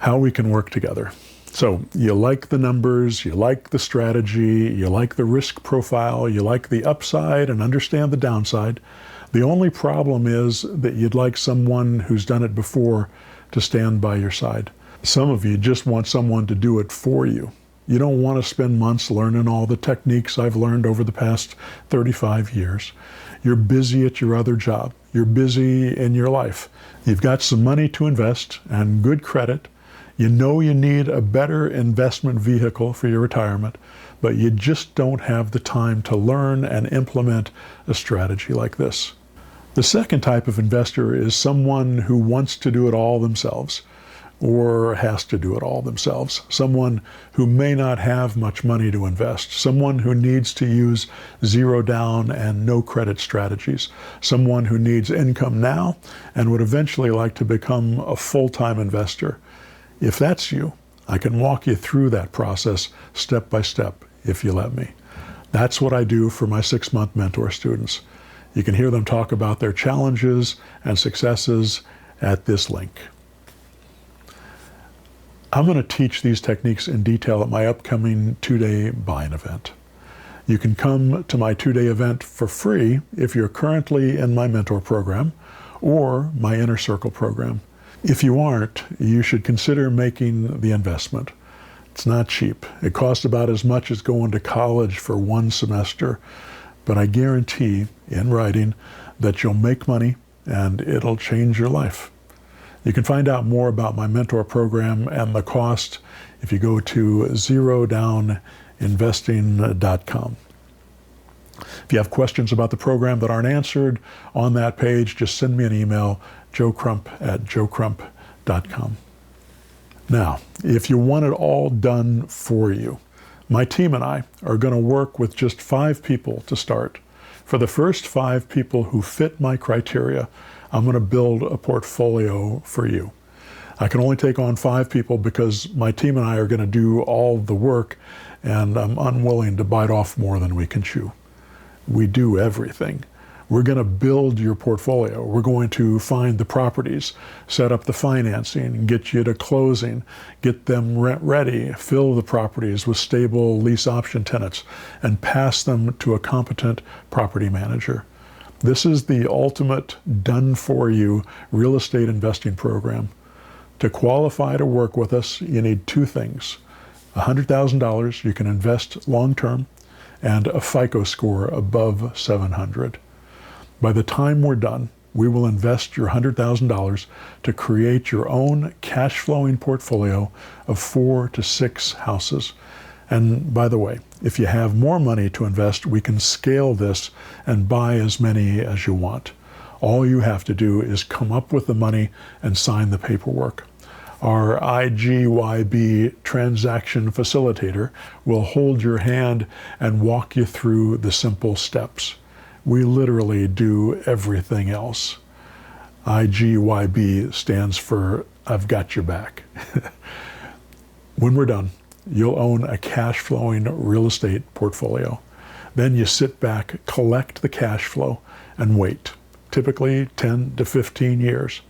how we can work together. So you like the numbers, you like the strategy, you like the risk profile, you like the upside and understand the downside. The only problem is that you'd like someone who's done it before to stand by your side. Some of you just want someone to do it for you. You don't want to spend months learning all the techniques I've learned over the past 35 years. You're busy at your other job. You're busy in your life. You've got some money to invest and good credit. You know you need a better investment vehicle for your retirement, but you just don't have the time to learn and implement a strategy like this. The second type of investor is someone who wants to do it all themselves or has to do it all themselves. Someone who may not have much money to invest. Someone who needs to use zero down and no credit strategies. Someone who needs income now and would eventually like to become a full-time investor. If that's you, I can walk you through that process step by step if you let me. That's what I do for my 6-month mentor students. You can hear them talk about their challenges and successes at this link. I'm going to teach these techniques in detail at my upcoming 2-day buy-in event. You can come to my 2-day event for free if you're currently in my mentor program or my Inner Circle program. If you aren't, you should consider making the investment. It's not cheap. It costs about as much as going to college for 1 semester, but I guarantee in writing that you'll make money and it'll change your life. You can find out more about my mentor program and the cost if you go to zerodowninvesting.com. If you have questions about the program that aren't answered on that page, just send me an email, joecrump@joecrump.com. Now, if you want it all done for you, my team and I are going to work with just 5 people to start. For the first 5 people who fit my criteria, I'm going to build a portfolio for you. I can only take on 5 people because my team and I are going to do all the work, and I'm unwilling to bite off more than we can chew. We do everything. We're going to build your portfolio. We're going to find the properties, set up the financing, get you to closing, get them rent ready, fill the properties with stable lease option tenants, and pass them to a competent property manager. This is the ultimate done-for-you real estate investing program. To qualify to work with us, you need 2 things. $100,000 you can invest long-term, and a FICO score above 700. By the time we're done, we will invest your $100,000 to create your own cash-flowing portfolio of 4 to 6 houses. And by the way, if you have more money to invest, we can scale this and buy as many as you want. All you have to do is come up with the money and sign the paperwork. Our IGYB transaction facilitator will hold your hand and walk you through the simple steps. We literally do everything else. IGYB stands for I've got your back. When we're done, you'll own a cash-flowing real estate portfolio. Then you sit back, collect the cash flow, and wait, typically 10 to 15 years.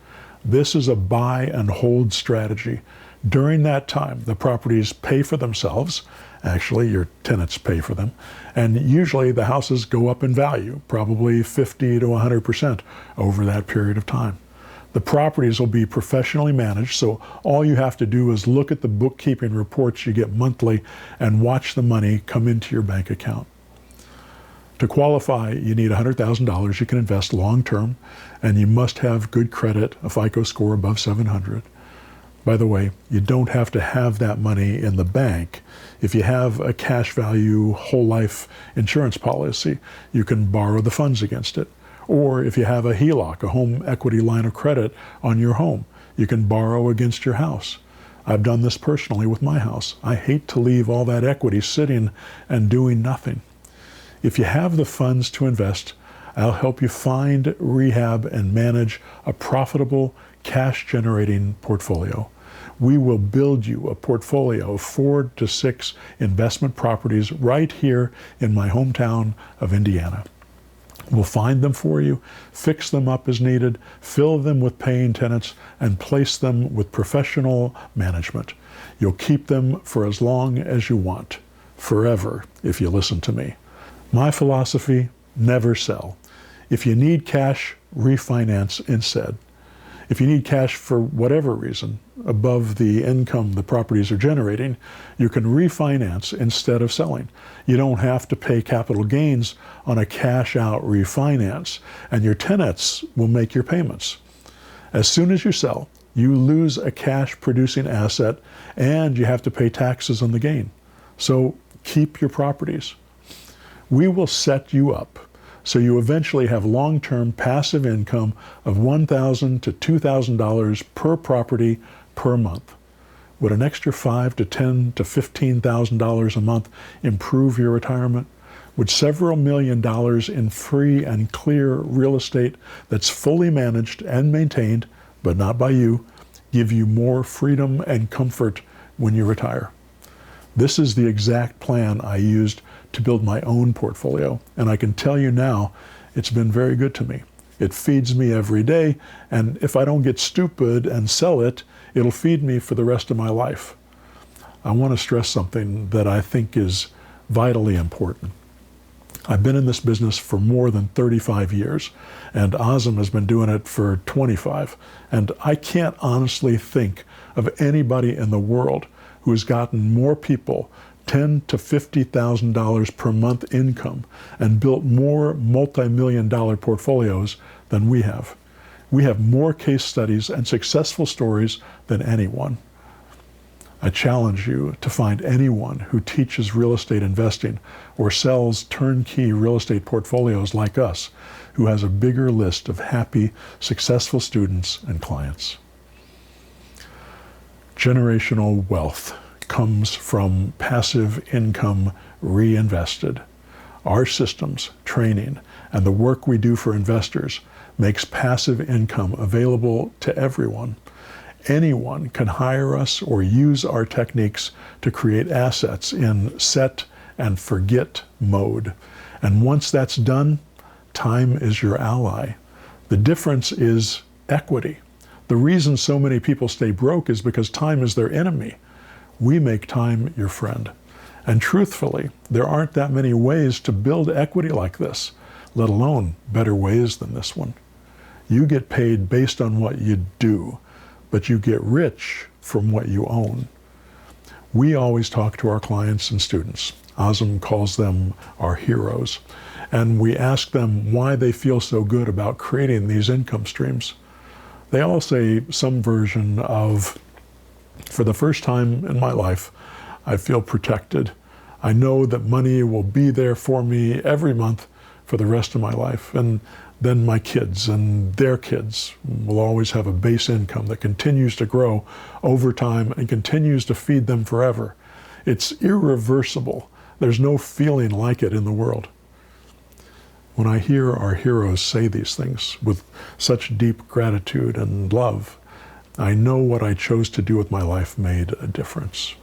This is a buy and hold strategy. During that time, the properties pay for themselves. Actually, your tenants pay for them. And usually the houses go up in value, probably 50 to 100% over that period of time. The properties will be professionally managed, so all you have to do is look at the bookkeeping reports you get monthly and watch the money come into your bank account. To qualify, you need $100,000 you can invest long-term, and you must have good credit, a FICO score above 700. By the way, you don't have to have that money in the bank. If you have a cash value whole life insurance policy, you can borrow the funds against it. Or if you have a HELOC, a home equity line of credit on your home, you can borrow against your house. I've done this personally with my house. I hate to leave all that equity sitting and doing nothing. If you have the funds to invest, I'll help you find, rehab, and manage a profitable, cash-generating portfolio. We will build you a portfolio of 4 to 6 investment properties right here in my hometown of Indiana. We'll find them for you, fix them up as needed, fill them with paying tenants, and place them with professional management. You'll keep them for as long as you want, forever, if you listen to me. My philosophy, never sell. If you need cash, refinance instead. If you need cash for whatever reason, above the income the properties are generating, you can refinance instead of selling. You don't have to pay capital gains on a cash-out refinance, and your tenants will make your payments. As soon as you sell, you lose a cash-producing asset, and you have to pay taxes on the gain. So keep your properties. We will set you up so you eventually have long-term passive income of $1,000 to $2,000 per property per month. Would an extra $5,000 to $10,000 to $15,000 a month improve your retirement? Would several $1,000,000 in free and clear real estate that's fully managed and maintained, but not by you, give you more freedom and comfort when you retire? This is the exact plan I used to build my own portfolio, and I can tell you now, it's been very good to me. It feeds me every day, and if I don't get stupid and sell it, it'll feed me for the rest of my life. I want to stress something that I think is vitally important. I've been in this business for more than 35 years, and Azam has been doing it for 25, and I can't honestly think of anybody in the world who has gotten more people $10,000 to $50,000 per month income and built more multi-million-dollar portfolios than we have. We have more case studies and successful stories than anyone. I challenge you to find anyone who teaches real estate investing or sells turnkey real estate portfolios like us, who has a bigger list of happy, successful students and clients. Generational wealth comes from passive income reinvested. Our systems, training, and the work we do for investors makes passive income available to everyone. Anyone can hire us or use our techniques to create assets in set and forget mode. And once that's done, time is your ally. The difference is equity. The reason so many people stay broke is because time is their enemy. We make time your friend. And truthfully, there aren't that many ways to build equity like this, let alone better ways than this one. You get paid based on what you do, but you get rich from what you own. We always talk to our clients and students. Azam calls them our heroes. And we ask them why they feel so good about creating these income streams. They all say some version of, for the first time in my life, I feel protected. I know that money will be there for me every month for the rest of my life. And then my kids and their kids will always have a base income that continues to grow over time and continues to feed them forever. It's irreversible. There's no feeling like it in the world. When I hear our heroes say these things with such deep gratitude and love, I know what I chose to do with my life made a difference.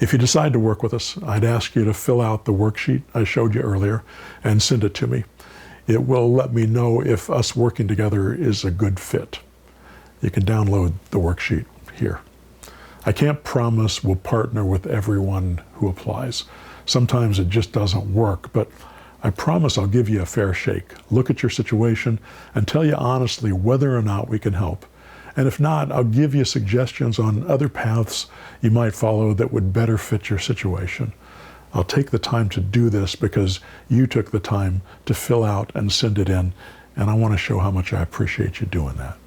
If you decide to work with us, I'd ask you to fill out the worksheet I showed you earlier and send it to me. It will let me know if us working together is a good fit. You can download the worksheet here. I can't promise we'll partner with everyone who applies. Sometimes it just doesn't work, but I promise I'll give you a fair shake, look at your situation, and tell you honestly whether or not we can help. And if not, I'll give you suggestions on other paths you might follow that would better fit your situation. I'll take the time to do this because you took the time to fill out and send it in, and I want to show how much I appreciate you doing that.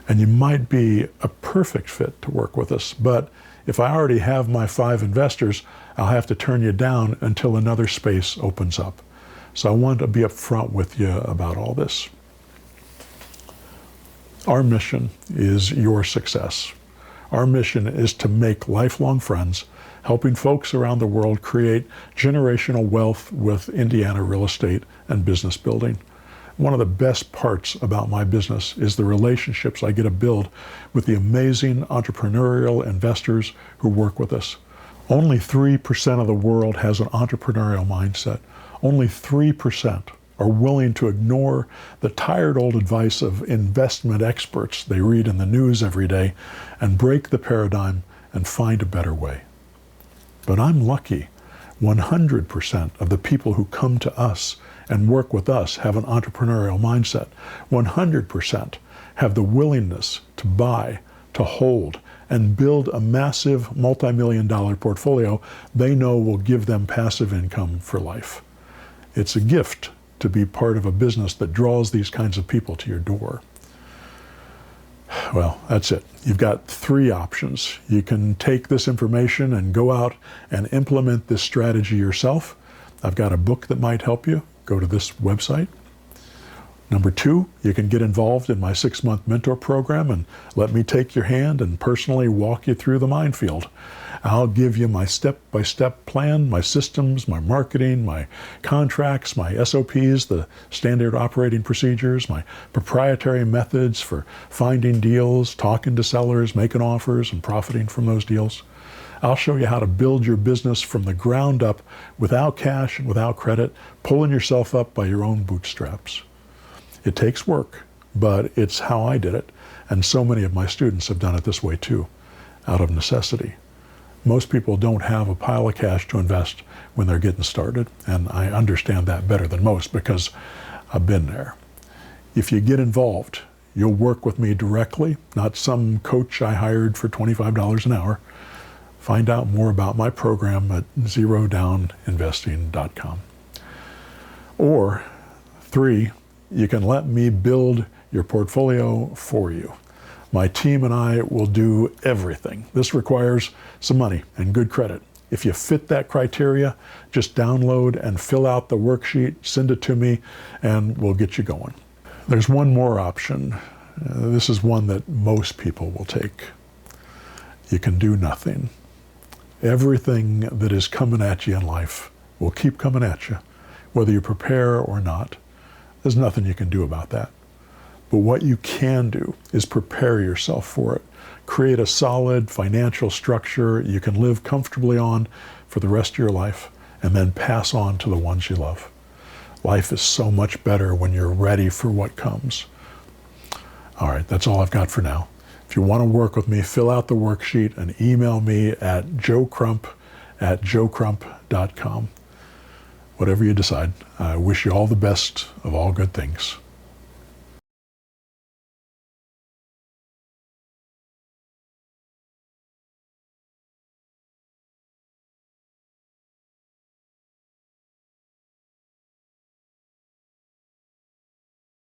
And you might be a perfect fit to work with us, but if I already have my 5 investors, I'll have to turn you down until another space opens up. So I want to be upfront with you about all this. Our mission is your success. Our mission is to make lifelong friends, helping folks around the world create generational wealth with Indiana real estate and business building. One of the best parts about my business is the relationships I get to build with the amazing entrepreneurial investors who work with us. Only 3% of the world has an entrepreneurial mindset. Only 3% are willing to ignore the tired old advice of investment experts they read in the news every day and break the paradigm and find a better way. But I'm lucky. 100% of the people who come to us and work with us have an entrepreneurial mindset. 100% have the willingness to buy, to hold, and build a massive multi-million-dollar portfolio they know will give them passive income for life. It's a gift to be part of a business that draws these kinds of people to your door. Well, that's it. You've got 3 options. You can take this information and go out and implement this strategy yourself. I've got a book that might help you. Go to this website. Number 2, you can get involved in my 6-month mentor program and let me take your hand and personally walk you through the minefield. I'll give you my step-by-step plan, my systems, my marketing, my contracts, my SOPs, the standard operating procedures, my proprietary methods for finding deals, talking to sellers, making offers, and profiting from those deals. I'll show you how to build your business from the ground up without cash and without credit, pulling yourself up by your own bootstraps. It takes work, but it's how I did it, and so many of my students have done it this way too, out of necessity. Most people don't have a pile of cash to invest when they're getting started, and I understand that better than most because I've been there. If you get involved, you'll work with me directly, not some coach I hired for $25 an hour. Find out more about my program at zerodowninvesting.com. Or 3, you can let me build your portfolio for you. My team and I will do everything. This requires some money and good credit. If you fit that criteria, just download and fill out the worksheet, send it to me, and we'll get you going. There's one more option. This is one that most people will take. You can do nothing. Everything that is coming at you in life will keep coming at you, whether you prepare or not. There's nothing you can do about that. But what you can do is prepare yourself for it. Create a solid financial structure you can live comfortably on for the rest of your life, and then pass on to the ones you love. Life is so much better when you're ready for what comes. All right, that's all I've got for now. If you want to work with me, fill out the worksheet and email me at joecrump@joecrump.com. Whatever you decide, I wish you all the best of all good things.